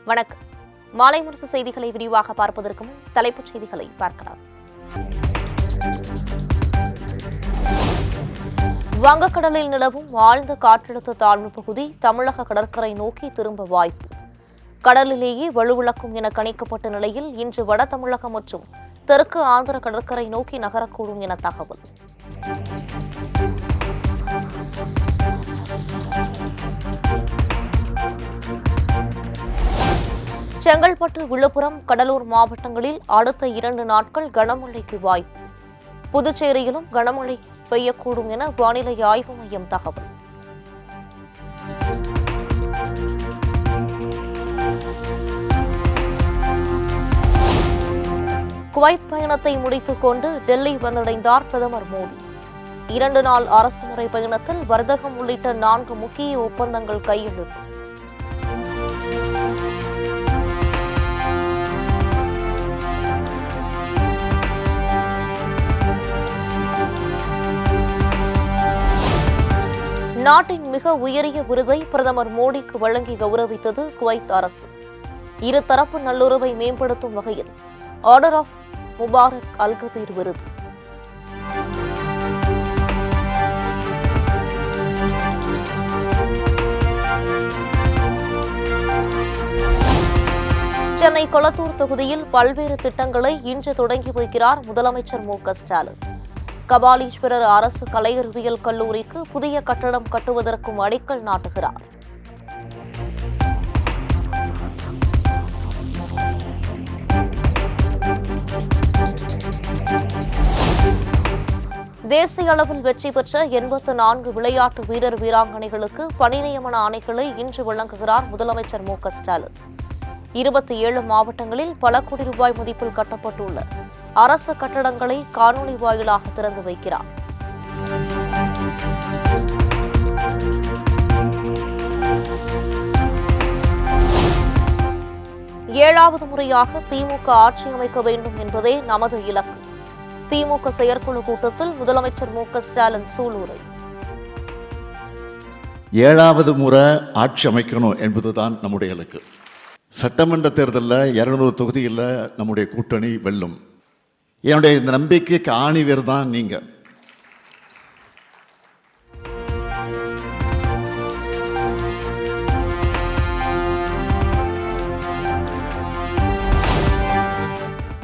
வணக்கம். மாலை முரசு செய்திகளை விரிவாக பார்ப்பதற்கு முன் தலைப்புச் செய்திகளை பார்க்கலாம். வங்கக்கடலில் நிலவும் ஆழ்ந்த காற்றழுத்த தாழ்வு பகுதி தமிழக கடற்கரை நோக்கி திரும்ப வாய்ப்பு. கடலிலேயே வலுவிழக்கும் என கணிக்கப்பட்ட நிலையில் இன்று வட தமிழகம் மற்றும் தெற்கு ஆந்திர கடற்கரை நோக்கி நகரக்கூடும் என தகவல். செங்கல்பட்டு, விழுப்புரம், கடலூர் மாவட்டங்களில் அடுத்த 2 நாட்கள் கனமழைக்கு வாய்ப்பு. புதுச்சேரியிலும் கனமழை பெய்யக்கூடும் என வானிலை ஆய்வு மையம் தகவல். குவைத் பயணத்தை முடித்துக் கொண்டு டெல்லி வந்தடைந்தார் பிரதமர் மோடி. 2 நாள் அரசுமுறை பயணத்தில் வர்த்தகம் உள்ளிட்ட 4 முக்கிய ஒப்பந்தங்கள் கையெழுத்து. நாட்டின் மிக உயரிய விருதை பிரதமர் மோடிக்கு வழங்கி கௌரவித்தது குவைத் அரசு. இருதரப்பு நல்லுறவை மேம்படுத்தும் வகையில் ஆர்டர் ஆஃப் முபாரக் அல்கபீர் விருது. சென்னை கொளத்தூர் தொகுதியில் பல்வேறு திட்டங்களை இன்று தொடங்கி வைக்கிறார் முதலமைச்சர் மு.க.ஸ்டாலின். கபாலீஸ்வரர் அரசு கலை அறிவியல் கல்லூரிக்கு புதிய கட்டடம் கட்டுவதற்கும் அடிக்கல் நாட்டுகிறார். தேசிய அளவில் வெற்றி பெற்ற 84 விளையாட்டு வீரர் வீராங்கனைகளுக்கு பணி நியமன ஆணைகளை இன்று வழங்குகிறார் முதலமைச்சர் மு.க.ஸ்டாலின். 27 மாவட்டங்களில் பல கோடி ரூபாய் மதிப்பில் கட்டப்பட்டுள்ள அரசு கட்டடங்களை காணொலி வாயிலாக திறந்து வைக்கிறார். ஏழாவது முறையாக திமுக ஆட்சி அமைக்க வேண்டும் என்பதே நமது இலக்கு. திமுக செயற்குழு கூட்டத்தில் முதலமைச்சர் மு.க.ஸ்டாலின் சூளுரை. 7வது முறை ஆட்சி அமைக்கணும் என்பதுதான் நம்முடைய இலக்கு. சட்டமன்ற தேர்தலில் 200 தொகுதியில் நம்முடைய கூட்டணி வெல்லும். என்னுடைய இந்த நம்பிக்கைக்கு ஆணிவேர் தான் நீங்க.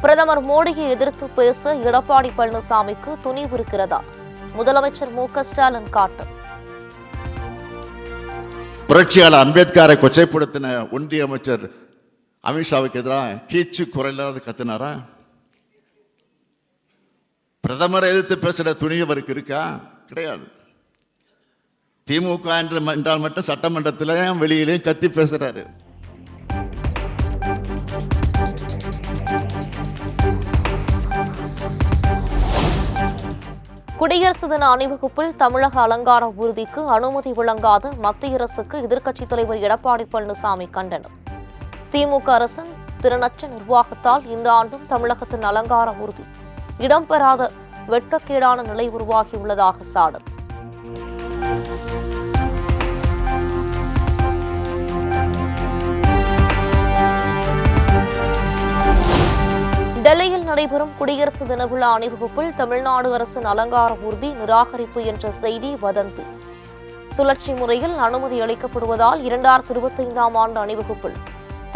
பிரதமர் மோடியை எதிர்த்து பேச எடப்பாடி பழனிசாமிக்கு துணிவு இருக்கிறதா? முதலமைச்சர் மு.க.ஸ்டாலின் காட்டு. புரட்சியாளர் அம்பேத்கரை கொச்சைப்படுத்தின ஒன்றிய அமைச்சர் அமித்ஷாவுக்கு எதிராக கீச்சு குறையில்லாத கத்தினாரா? பிரதமரை எதிர்த்து பேசுற துணிவு அவருக்கு இருக்கா? கிடையாது. திமுக என்றால் மட்டும் சட்டமன்றத்திலையும் வெளியிலையும் கத்தி பேசுறாரு. குடியரசு தின அணிவகுப்பில் தமிழக அலங்கார ஊர்திக்கு அனுமதி வழங்காத மத்திய அரசுக்கு எதிர்க்கட்சித் தலைவர் எடப்பாடி பழனிசாமி கண்டனம். திமுக அரசின் திறனற்ற நிர்வாகத்தால் இந்த ஆண்டும் தமிழகத்தின் அலங்கார ஊர்தி இடம்பெறாத வெட்கக்கேடான நிலை உருவாகியுள்ளதாக சாடல். டெல்லியில் நடைபெறும் குடியரசு தின விழா அணிவகுப்பில் தமிழ்நாடு அரசின் அலங்கார ஊர்தி நிராகரிப்பு என்ற செய்தி வதந்தி. சுழற்சி முறையில் அனுமதி அளிக்கப்படுவதால் 2025ஆம் ஆண்டு அணிவகுப்பில்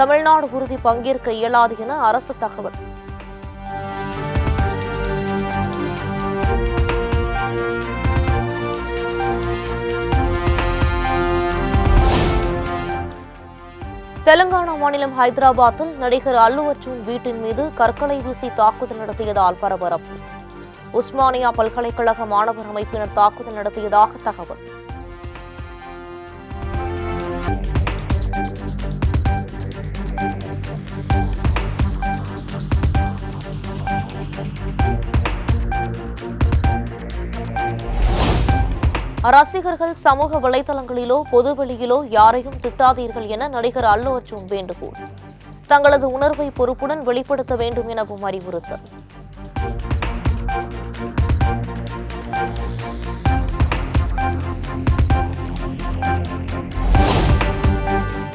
தமிழ்நாடு ஊர்தி பங்கேற்க இயலாது என அரசு தகவல். தெலுங்கானா மாநிலம் ஹைதராபாத்தில் நடிகர் அல்லு அர்ஜுன் வீட்டின் மீது கற்களை வீசி தாக்குதல் நடத்தியதால் பரபரப்பு. உஸ்மானியா பல்கலைக்கழக மாணவர் அமைப்பினர் தாக்குதல் நடத்தியதாக தகவல். ரசிகர்கள் சமூக வலைதளங்களிலோ பொதுவெளியிலோ யாரையும் திட்டாதீர்கள் என நடிகர் அல்லு அர்ஜுன் வேண்டுகோள். தங்களது உணர்வை பொறுப்புடன் வெளிப்படுத்த வேண்டும் எனவும் அறிவுறுத்தல்.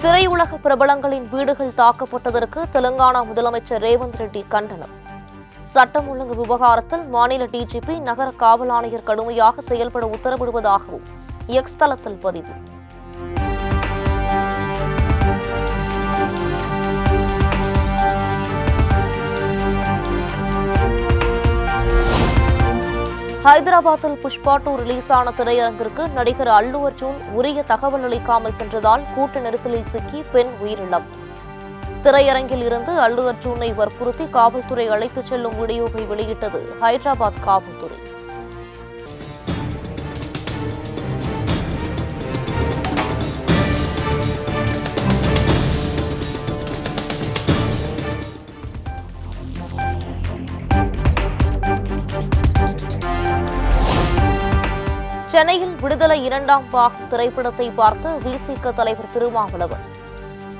திரையுலக பிரபலங்களின் வீடுகள் தாக்கப்பட்டதற்கு தெலுங்கானா முதலமைச்சர் ரேவந்த் ரெட்டி கண்டனம். சட்டம் ஒழுங்கு விவகாரத்தில் மாநில டிஜிபி நகர காவல் ஆணையர் கடுமையாக செயல்பட உத்தரவிடுவதாகவும் எக்ஸ் தளத்தில் பதிவு. ஹைதராபாத்தில் புஷ்பா 2 ரிலீஸ் ஆன திரையரங்கிற்கு நடிகர் அல்லு அர்ஜுன் உரிய தகவல் அளிக்காமல் சென்றதால் கூட்ட நெரிசலில் சிக்கி பெண் உயிரிழப்பு. திரையரங்கில் இருந்து அல்லு அர்ஜுனை வற்புறுத்தி காவல்துறை அழைத்துச் செல்லும் வீடியோவை வெளியிட்டது ஹைதராபாத் காவல்துறை. சென்னையில் விடுதலை 2ஆம் பாகம் திரைப்படத்தை பார்த்த விசிக தலைவர் திருமாவளவன்,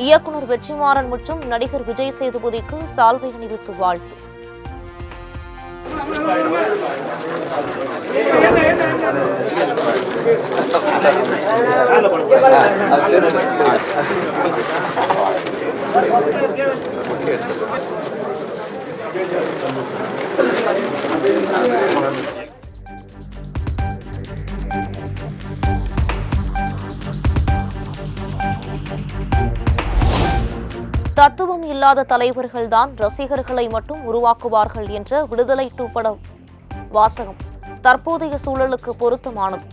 இயக்குநர் வெற்றிமாறன் மற்றும் நடிகர் விஜய் சேதுபதிக்கு சால்வை அணிவித்து வாழ்த்து. தத்துவம் இல்லாத தலைவர்கள்தான் ரசிகர்களை மட்டும் உருவாக்குவார்கள் என்ற விடுதலை 2 பட வாசகம் தற்போதைய சூழலுக்கு பொருத்தமானது.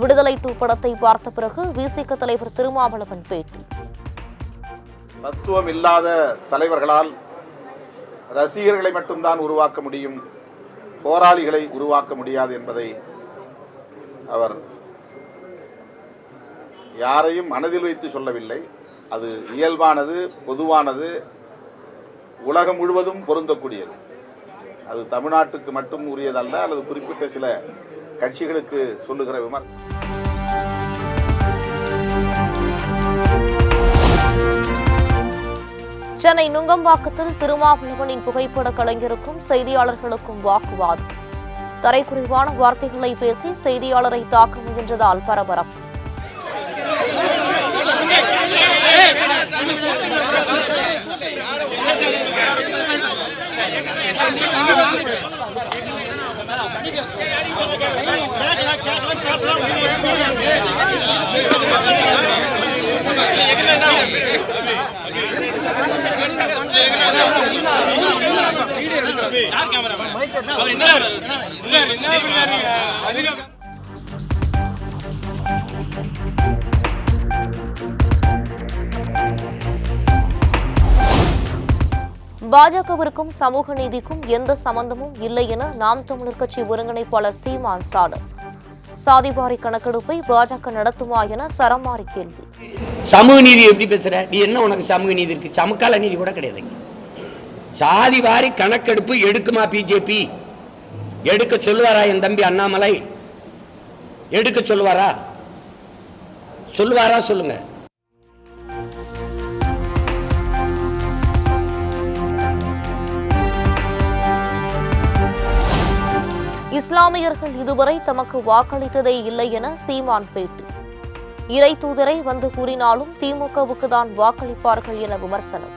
விடுதலை 2 படத்தை பார்த்த பிறகு விசிக தலைவர் திருமாவளவன் பேட்டி. தத்துவம் இல்லாத தலைவர்களால் ரசிகர்களை மட்டும்தான் உருவாக்க முடியும், போராளிகளை உருவாக்க முடியாது என்பதை அவர் யாரையும் மனதில் வைத்து சொல்லவில்லை. அது இயல்பானது, பொதுவானது, உலகம் முழுவதும் பொருந்தக்கூடியது. அது தமிழ்நாட்டுக்கு மட்டும் உரியதல்ல, அல்லது குறிப்பிட்ட சில கட்சிகளுக்கு சொல்லுகிற விமர்சனம். சென்னை நுங்கம்பாக்கத்தில் திருமாவளவனின் புகைப்பட கலைஞருக்கும் செய்தியாளர்களுக்கும் வாக்குவாதம். தரைக்குறைவான வார்த்தைகளை பேசி செய்தியாளரை தாக்க முயன்றதால் பரபரப்பு. பாஜகவிற்கும் சமூக நீதிக்கும் எந்த சம்பந்தமும் இல்லை என நாம் தமிழர் கட்சி ஒருங்கிணைப்பாளர் சீமான் சாடல். சாதிவாரி கணக்கெடுப்பை பாஜக நடத்துமா என சரமாரி கேள்வி. சமூக நீதி எப்படி பேசுற? நீ என்ன உனக்கு சமூக நீதி இருக்கு? சமகால நீதி கூட கிடையாது. சாதிவாரி கணக்கெடுப்பு எடுக்குமா பிஜேபி? எடுக்க சொல்லுவாரா என் தம்பி அண்ணாமலை? எடுக்க சொல்லுவாரா? சொல்லுங்க. இஸ்லாமியர்கள் இதுவரை தமக்கு வாக்களித்ததே இல்லை என சீமான் பேட்டி. இறை தூதரை வந்து கூறினாலும் திமுகவுக்கு தான் வாக்களிப்பார்கள் என விமர்சனம்.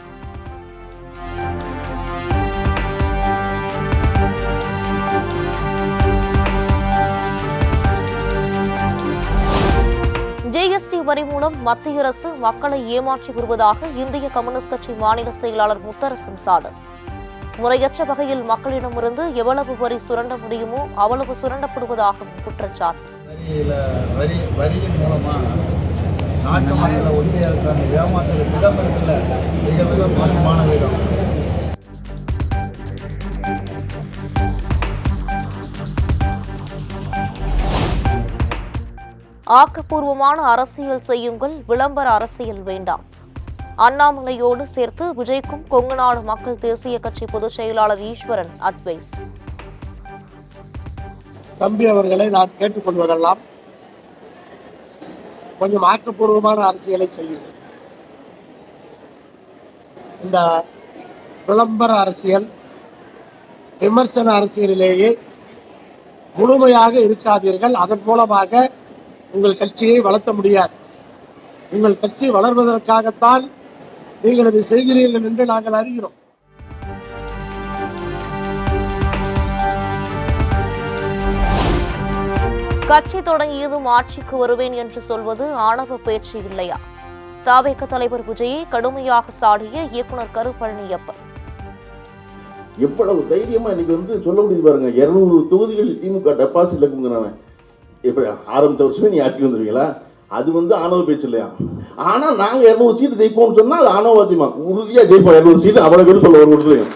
ஜிஎஸ்டி வரி மூலம் மத்திய அரசு மக்களை ஏமாற்றி வருவதாக இந்திய கம்யூனிஸ்ட் கட்சி மாநில செயலாளர் முத்தரசன் சாடல். முறையற்ற வகையில் மக்களிடமிருந்து எவ்வளவு வரி சுரண்ட முடியுமோ அவ்வளவு சுரண்டப்படுவதாகவும் குற்றச்சாட்டு. வரியின் மூலமா நாட்டு மக்களை ஒன்றிய அரசாங்க ஏமாற்றுற விதம் இருக்குல்ல, மிக மிக மோசமான விதம். ஆக்கப்பூர்வமான அரசியல் செய்யுங்கள், விளம்பர அரசியல் வேண்டாம். அண்ணாமலையோடு சேர்த்து விஜய்க்கும் கொங்குநாடு மக்கள் தேசிய கட்சி பொதுச் செயலாளர் ஈஸ்வரன் அட்வைஸ். தம்பி அவர்களை நான் கேட்டுக்கொள்வதெல்லாம் கொஞ்சம் ஆக்கப்பூர்வமான அரசியலை செய்யுங்கள். இந்த விளம்பர அரசியல், விமர்சன அரசியலிலேயே முழுமையாக இருக்காதீர்கள். அதன் மூலமாக உங்கள் கட்சியை வளர்த்த முடியாது. உங்கள் கட்சி வளர்வதற்காகத்தான் நீங்கள் இதை செய்கிறீர்கள் என்று நாங்கள் அறிகிறோம். கட்சி தொடங்கியதும் ஆட்சிக்கு வருவேன் என்று சொல்வது ஆணவ பேச்சு இல்லையா? தவிக தலைவர் விஜயை கடுமையாக சாடிய இயக்குனர் கரு பழனியப்பன். எவ்வளவு தைரியமா இன்னைக்கு சொல்ல முடியுது பாருங்க. 200 தொகுதிகள் திமுக டெபாசிட் இருக்குங்கிறாங்க. எப்படி ஆரம்பித்த வருஷமே நீ ஆட்சி வந்துருவீங்களா? அது ஆணவ பேச்சு இல்லையா? ஆனா நாங்க 200 சீட்டு ஜெயிப்போம்னு சொன்னா அது ஆணவவாதியமா? உறுதியா ஜெயிப்போம் 200 சீட்டு. அவ்வளவு பேர் சொல்ல ஒரு உறுதியும்.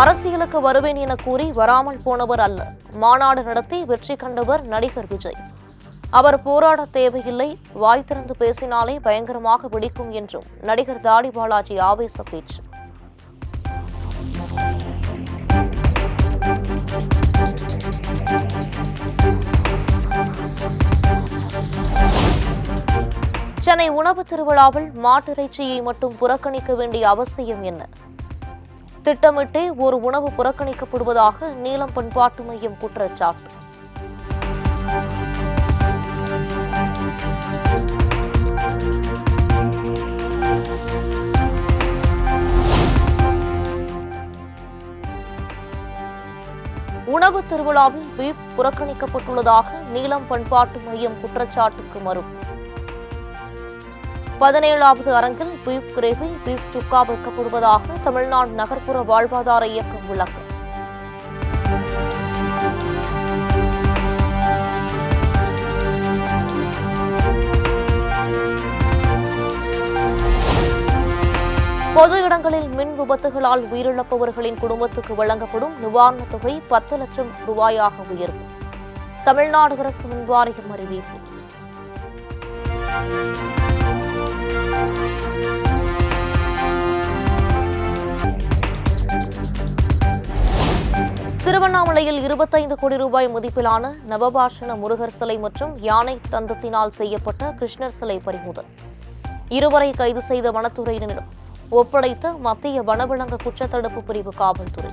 அரசியலுக்கு வருவேன் என கூறி வராமல் போனவர் அல்ல. மாநாடு நடத்தி வெற்றி கண்டவர் நடிகர் விஜய். அவர் போராட தேவையில்லை, வாய் திறந்து பேசினாலே பயங்கரமாக வெடிக்கும் என்றும் நடிகர் தாடி பாலாஜி ஆவேச பேச்சு. சென்னை உணவு திருவிழாவில் மாட்டிறைச்சியை மட்டும் புறக்கணிக்க வேண்டிய அவசியம் என்ன? திட்டமிட்டே ஒரு உணவு புறக்கணிக்கப்படுவதாக நீலம் பண்பாட்டு மையம் குற்றச்சாட்டு. உணவு திருவிழாவில் பீப் புறக்கணிக்கப்பட்டுள்ளதாக நீலம் பண்பாட்டு மையம் குற்றச்சாட்டுக்கு மறுப்பு. 17வது அரங்கில் பீப் கிரேவி, பீப் சுக்கா வைக்கப்படுவதாக தமிழ்நாடு நகர்ப்புற வாழ்வாதார இயக்கம் விளக்கம். பொது இடங்களில் மின் விபத்துகளால் உயிரிழப்பவர்களின் குடும்பத்துக்கு வழங்கப்படும் நிவாரணத் தொகை 10 லட்சம் ரூபாயாக உயர்வு. தமிழ்நாடு அரசு மின்வாரியம் அறிவிப்பு. திருவண்ணாமலையில் 25 கோடி ரூபாய் மதிப்பிலான நவபாஷண முருகர் சிலை மற்றும் யானை தந்தத்தினால் செய்யப்பட்ட கிருஷ்ணர் சிலை பறிமுதல். இருவரை கைது செய்த வனத்துறையினரிடம் ஒப்படைத்த மத்திய வனவிலங்கு குற்றத்தடுப்பு பிரிவு காவல்துறை.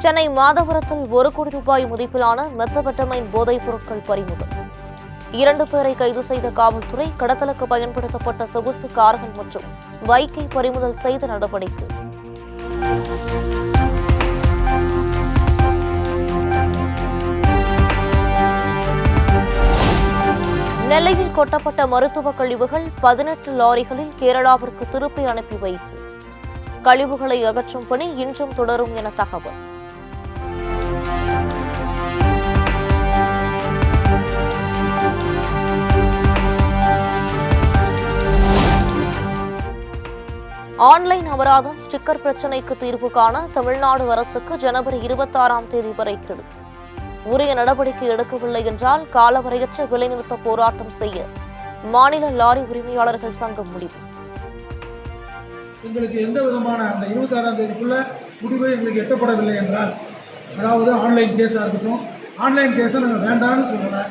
சென்னை மாதவரத்தில் 1 கோடி ரூபாய் மதிப்பிலான மெத்தபெட்டமைன் போதைப் பொருட்கள் பறிமுதல். 2 பேரை கைது செய்த காவல்துறை கடத்தலுக்கு பயன்படுத்தப்பட்ட சொகுசு கார்கள் மற்றும் பைக்கை பறிமுதல் செய்த நடவடிக்கை. நெல்லையில் கொட்டப்பட்ட மருத்துவ கழிவுகள் 18 லாரிகளில் கேரளாவிற்கு திருப்பி அனுப்பி வைப்பு. கழிவுகளை அகற்றும் பணி இன்றும் தொடரும் என தகவல். ஆன்லைன் அபராதம் ஸ்டிக்கர் பிரச்சினைக்கு தீர்வு காண தமிழ்நாடு அரசுக்கு ஜனவரி 26ஆம் தேதி வரை கெடு. உரிய நடவடிக்கை எடுக்கவில்லை என்றால் காலவரையற்ற வேலைநிறுத்த போராட்டம் செய்ய மாநில லாரி உரிமையாளர்கள் சங்கம் முடிவு. எங்களுக்கு எந்த விதமான அந்த 26ஆம் தேதிக்குள்ள முடிவு எங்களுக்கு எட்டப்படவில்லை என்றால், அதாவது ஆன்லைன் கேஸாக இருக்கட்டும், ஆன்லைன் கேஸை நாங்கள் வேண்டாம்னு சொல்லலை,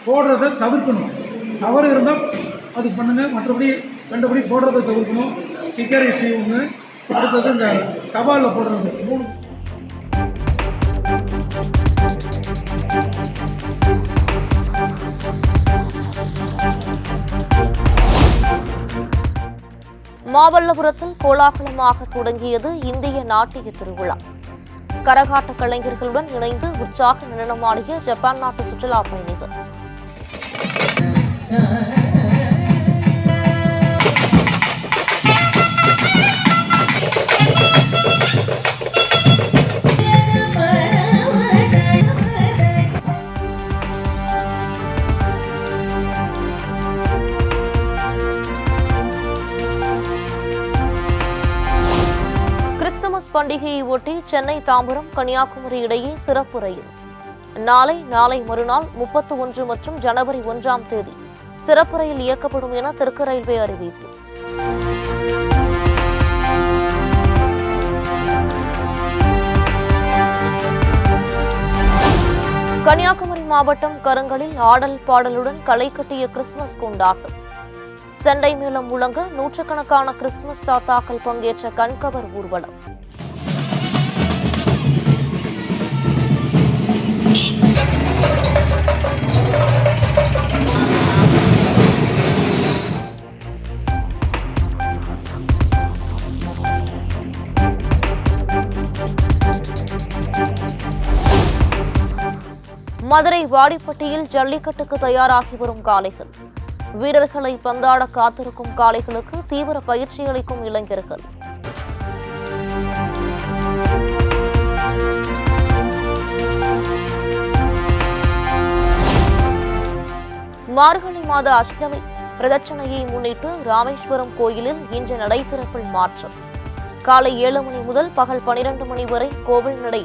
போடுறதை தவிர்க்கணும். தவறு இருந்தால் அது பண்ணுங்கள், மற்றபடி கண்டபடி போடுறதை தவிர்க்கணும். ஸ்டிக்கர் இஷ்யூ ஒன்று, அடுத்தது இந்த தபாலில் போடுறது 3. மாமல்லபுரத்தில் கோலாகலமாக தொடங்கியது இந்திய நாட்டிய திருவிழா. கரகாட்ட கலைஞர்களுடன் இணைந்து உற்சாக நடனமாடிய ஜப்பான் நாட்டு சுற்றுலா பயணிகள். பண்டிகையை ஒட்டி சென்னை தாம்பரம் கன்னியாகுமரி இடையே சிறப்பு ரயில் நாளை மறுநாள் 31 மற்றும் ஜனவரி 1ஆம் தேதி சிறப்பு ரயில் இயக்கப்படும் என தெற்கு ரயில்வே அறிவிப்பு. கன்னியாகுமரி மாவட்டம் கருங்கலில் ஆடல் பாடலுடன் களை கட்டிய கிறிஸ்துமஸ் கொண்டாட்டம். செண்டை மேளம் முழங்க நூற்றுக்கணக்கான கிறிஸ்துமஸ் தாத்தாக்கள் பங்கேற்ற கண்கவர் ஊர்வலம். மதுரை வாடிப்பட்டியில் ஜல்லிக்கட்டுக்கு தயாராகி வரும் காளைகள். வீரர்களை பந்தாட காத்திருக்கும் காளைகளுக்கு தீவிர பயிற்சி அளிக்கும் இளைஞர்கள். மார்கழி மாத அஷ்டமி பிரதட்சணையை முன்னிட்டு ராமேஸ்வரம் கோயிலில் இன்று நடை திறப்பில் மாற்றம். காலை 7 மணி முதல் பகல் 12 மணி வரை கோவில் நடை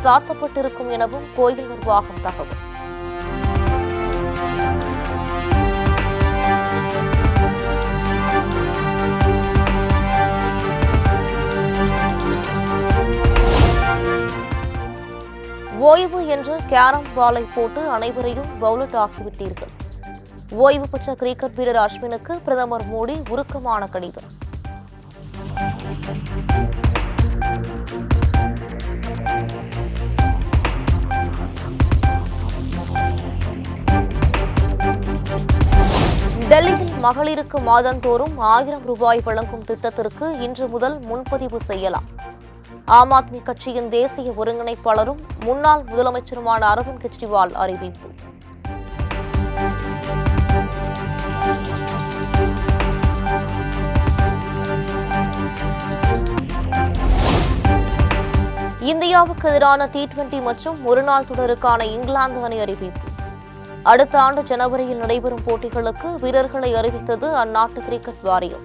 சாத்தப்பட்டிருக்கும் எனவும் கோயில் நிர்வாகம் தகவல். ஓய்வு என்று கேரம் பாலை போட்டு அனைவரையும் பவுலட் ஆகிவிட்டீர்கள். ஓய்வு பெற்ற கிரிக்கெட் வீரர் அஸ்வினுக்கு பிரதமர் மோடி உருக்கமான கடிதம். டெல்லியில் மகளிருக்கு மாதந்தோறும் 1000 ரூபாய் வழங்கும் திட்டத்திற்கு இன்று முதல் முன்பதிவு செய்யலாம். ஆம் ஆத்மி கட்சியின் தேசிய ஒருங்கிணைப்பாளரும் முன்னாள் முதலமைச்சருமான அரவிந்த் கெஜ்ரிவால் அறிவிப்பு. இந்தியாவுக்கு எதிரான T20 மற்றும் ஒருநாள் தொடருக்கான இங்கிலாந்து அணி அறிவிப்பு. அடுத்த ஆண்டு ஜனவரியில் நடைபெறும் போட்டிகளுக்கு வீரர்களை அறிவித்தது அந்நாட்டு கிரிக்கெட் வாரியம்.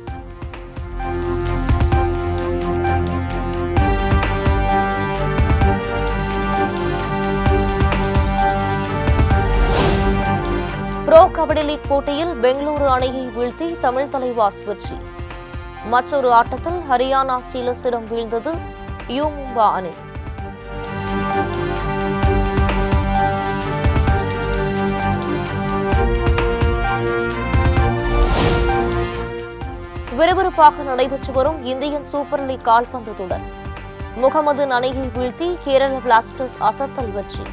புரோ கபடி லீக் போட்டியில் பெங்களூரு அணியை வீழ்த்தி தமிழ் தலைவாஸ் வெற்றி. மற்றொரு ஆட்டத்தில் ஹரியானா ஸ்டீலர்ஸிடம் வீழ்ந்தது யூ மும்பா அணி. விறுவிறுப்பாக நடைபெற்று வரும் இந்தியன் சூப்பர் லீக் கால்பந்து தொடர். முகமது அணியை வீழ்த்தி கேரள பிளாஸ்டர்ஸ் அசத்தல் வெற்றி.